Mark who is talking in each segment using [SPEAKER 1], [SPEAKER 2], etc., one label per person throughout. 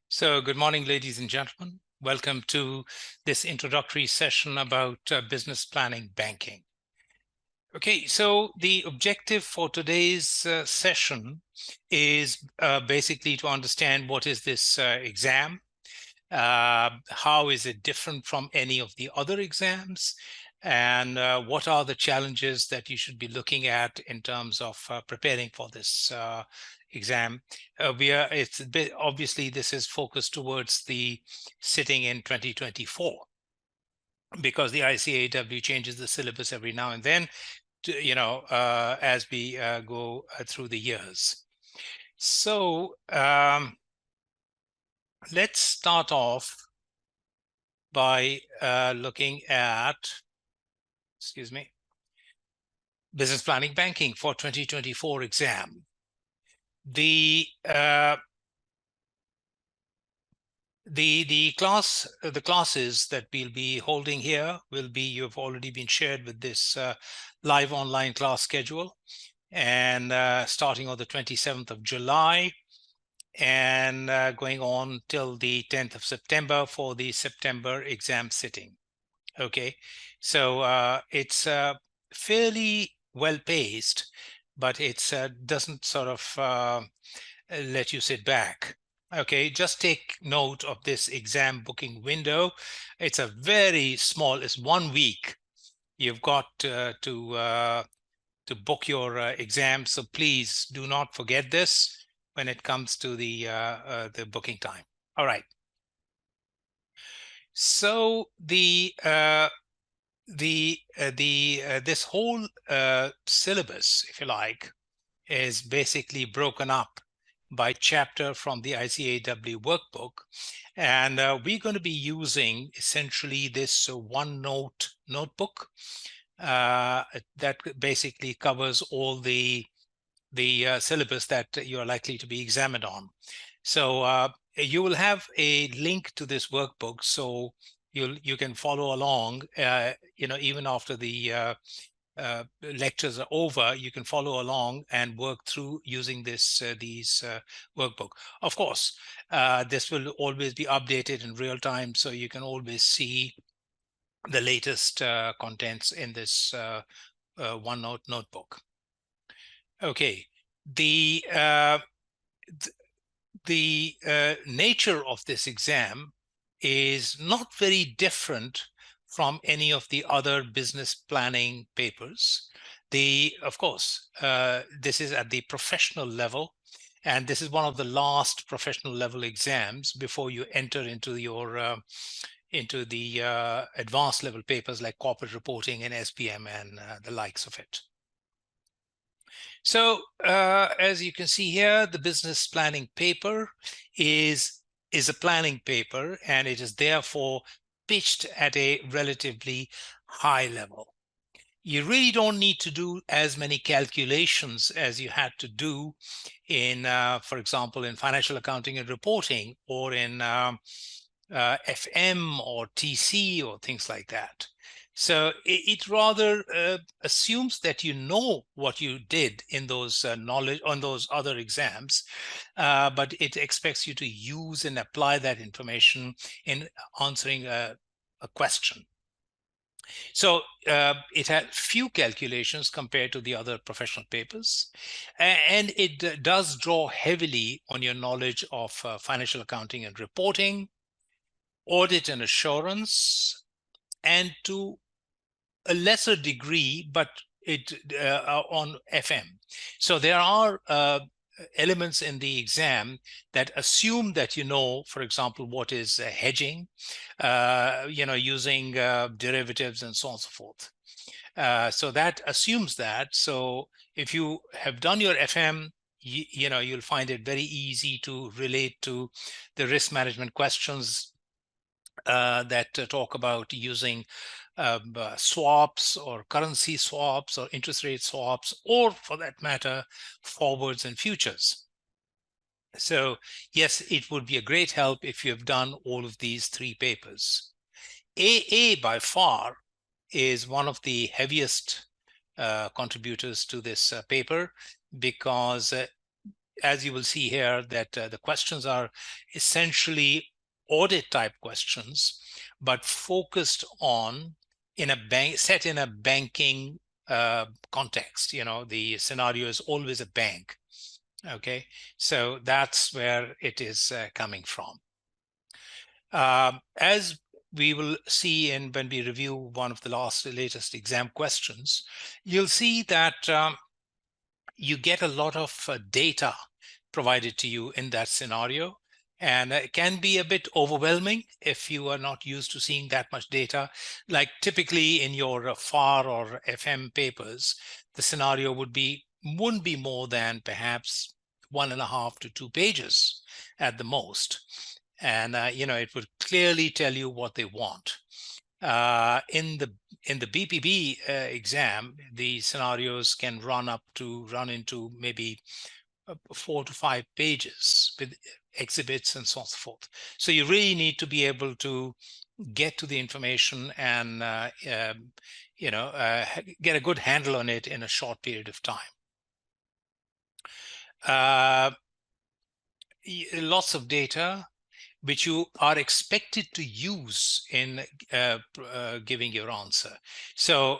[SPEAKER 1] So good morning, ladies and gentlemen. Welcome to this introductory session about business planning banking. Okay, so the objective for today's session is basically to understand what is this exam, how is it different from any of the other exams, and what are the challenges that you should be looking at in terms of preparing for this exam. Obviously this is focused towards the sitting in 2024 because the ICAEW changes the syllabus every now and then, as we go through the years. So let's start off by looking at, business planning banking for 2024 exam. The classes that we'll be holding here will be, you've already been shared with this live online class schedule, and starting on the 27th of July and going on till the 10th of September for the September exam sitting. Okay, so it's fairly well paced, but it's doesn't sort of let you sit back. Okay, just take note of this exam booking window. It's a very small, it's 1 week. You've got to book your exam, so please do not forget this when it comes to the booking time. All right. So this whole syllabus, if you like, is basically broken up by chapter from the ICAEW workbook, and we're going to be using essentially this OneNote notebook that basically covers all the syllabus that you're likely to be examined on. So you will have a link to this workbook, so you can follow along. Even after the lectures are over, you can follow along and work through using these workbook. Of course, this will always be updated in real time, so you can always see the latest contents in this OneNote notebook. Okay, the nature of this exam is not very different from any of the other business planning papers. Of course, this is at the professional level, and this is one of the last professional level exams before you enter into your into the advanced level papers like corporate reporting and SPM and the likes of it. So as you can see here, the business planning paper is a planning paper, and it is therefore pitched at a relatively high level. You really don't need to do as many calculations as you had to do in, for example, in financial accounting and reporting, or in FM or TC or things like that. So it rather assumes that you know what you did in those knowledge on those other exams, but it expects you to use and apply that information in answering a question. So it had few calculations compared to the other professional papers, and it does draw heavily on your knowledge of financial accounting and reporting, audit and assurance, and to a lesser degree, but it on FM. So there are elements in the exam that assume that you know, for example, what is hedging, using derivatives and so on and so forth. So that assumes that. So if you have done your FM, you'll find it very easy to relate to the risk management questions that talk about using swaps or currency swaps or interest rate swaps, or for that matter, forwards and futures. So yes, it would be a great help if you have done all of these three papers. AA by far is one of the heaviest contributors to this paper, because as you will see here, that the questions are essentially audit type questions, but focused on set in a banking context. The scenario is always a bank. Okay, so that's where it is coming from. As we will see when we review one of the latest exam questions, you'll see that you get a lot of data provided to you in that scenario. And it can be a bit overwhelming if you are not used to seeing that much data. Like typically in your FAR or FM papers, the scenario wouldn't be more than perhaps 1.5 to 2 pages at the most. And it would clearly tell you what they want. In the BPB exam, the scenarios can run into maybe 4 to 5 pages with exhibits and so forth. So you really need to be able to get to the information and get a good handle on it in a short period of time. Lots of data which you are expected to use in giving your answer. So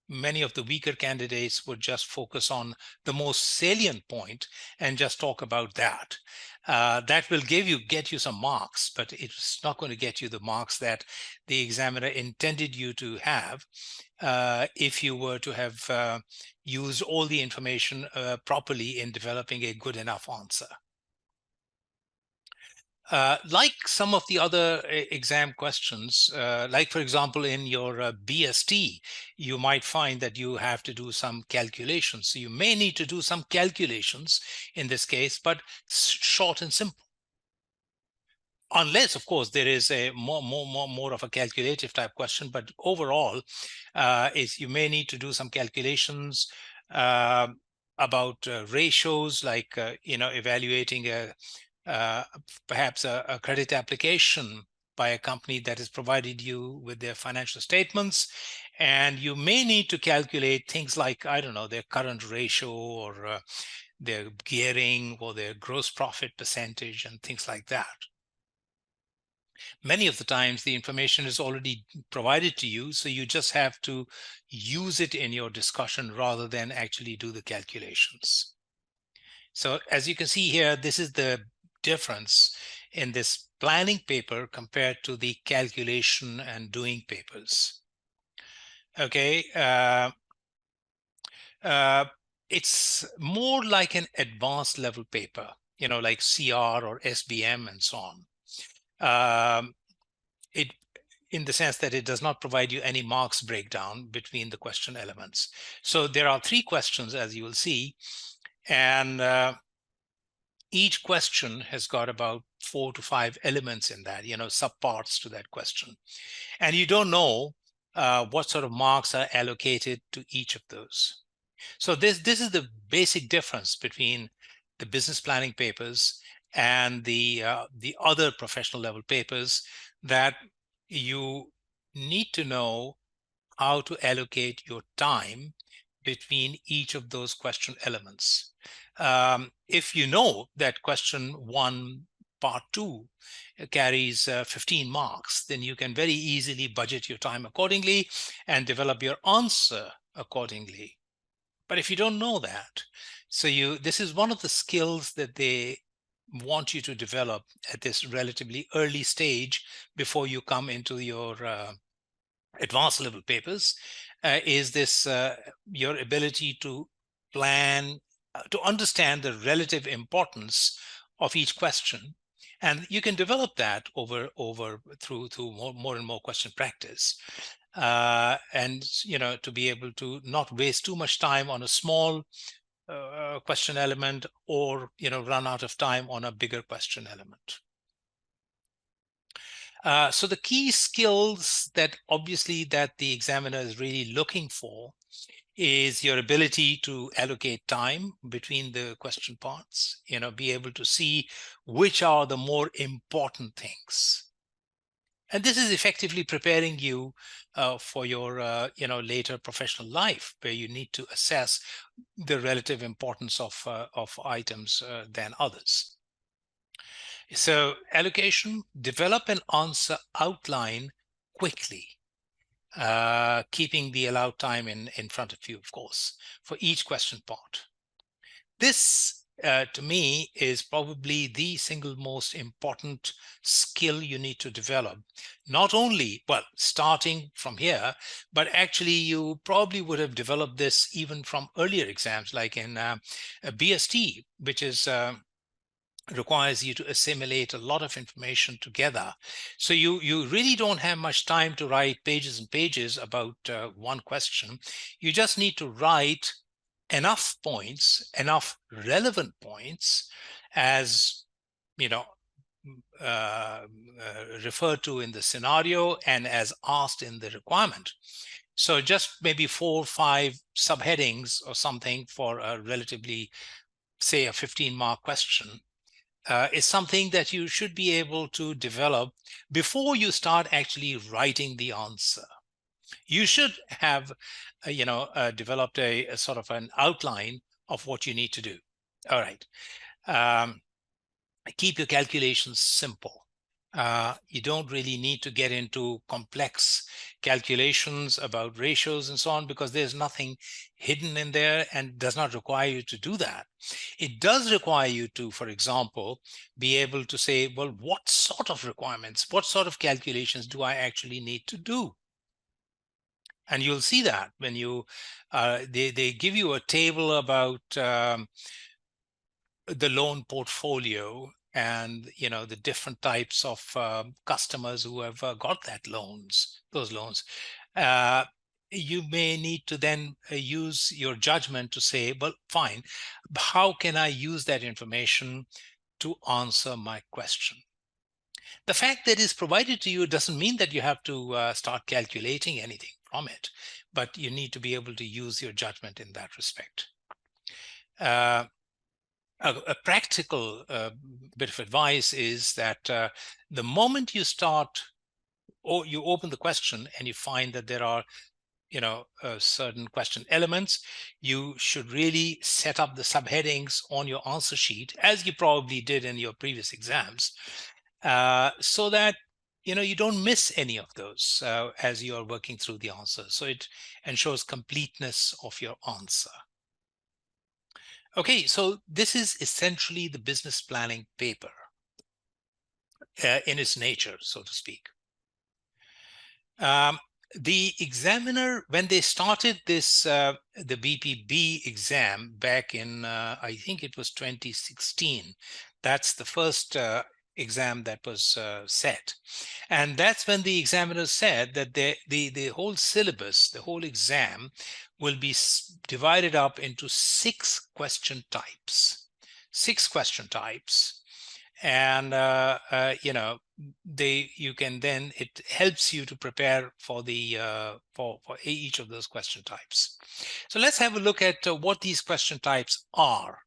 [SPEAKER 1] many of the weaker candidates would just focus on the most salient point and just talk about that. That will get you some marks, but it's not going to get you the marks that the examiner intended you to have if you were to have used all the information properly in developing a good enough answer. Like some of the other exam questions, like for example, in your BST, you might find that you have to do some calculations. So you may need to do some calculations in this case, but short and simple. Unless, of course, there is a more of a calculative type question, but overall, is you may need to do some calculations about ratios, like evaluating perhaps a credit application by a company that has provided you with their financial statements. And you may need to calculate things like, I don't know, their current ratio or their gearing or their gross profit percentage and things like that. Many of the times the information is already provided to you, so you just have to use it in your discussion rather than actually do the calculations. So as you can see here, this is the difference in this planning paper compared to the calculation and doing papers. Okay, it's more like an advanced level paper, like CR or SBM and so on. In the sense that it does not provide you any marks breakdown between the question elements. So there are 3 questions, as you will see, and each question has got about 4 to 5 elements in that, subparts to that question. And you don't know what sort of marks are allocated to each of those. So this is the basic difference between the business planning papers and the other professional level papers, that you need to know how to allocate your time between each of those question elements. If you know that question 1, part 2 carries 15 marks, then you can very easily budget your time accordingly and develop your answer accordingly. But if you don't know that, so this is one of the skills that they want you to develop at this relatively early stage before you come into your advanced level papers, is this your ability to plan, to understand the relative importance of each question. And you can develop that through more and more question practice. And to be able to not waste too much time on a small question element, or run out of time on a bigger question element. So the key skills that obviously that the examiner is really looking for is your ability to allocate time between the question parts, be able to see which are the more important things. And this is effectively preparing you for your later professional life, where you need to assess the relative importance of items than others. So allocation, develop an answer outline quickly, keeping the allowed time in front of you, of course, for each question part. This, to me, is probably the single most important skill you need to develop. Not only, well, starting from here, but actually you probably would have developed this even from earlier exams, like in a BST, which is requires you to assimilate a lot of information together. So you really don't have much time to write pages and pages about one question. You just need to write enough points, enough relevant points, as you know, referred to in the scenario and as asked in the requirement. So just maybe 4 or 5 subheadings or something for a relatively, say, a 15-mark question is something that you should be able to develop before you start actually writing the answer. You should have, developed a sort of an outline of what you need to do. All right. Keep your calculations simple. You don't really need to get into complex calculations about ratios and so on, because there's nothing hidden in there and does not require you to do that. It does require you to, for example, be able to say, well, what sort of requirements, what sort of calculations do I actually need to do? And you'll see that when you, they give you a table about the loan portfolio and the different types of customers who have got those loans. You may need to then use your judgment to say, well, fine, how can I use that information to answer my question? The fact that it's provided to you doesn't mean that you have to start calculating anything from it, but you need to be able to use your judgment in that respect. A practical bit of advice is that the moment you start, or you open the question and you find that there are certain question elements, you should really set up the subheadings on your answer sheet, as you probably did in your previous exams, so that you don't miss any of those as you are working through the answer. So it ensures completeness of your answer. Okay, so this is essentially the business planning paper in its nature, so to speak. The examiner, when they started this, the BPB exam back in, I think it was 2016, that's the first exam that was set. And that's when the examiner said that the whole syllabus, the whole exam will be divided up into 6 question types. 6 question types. And you can then, it helps you to prepare for the for each of those question types. So let's have a look at what these question types are.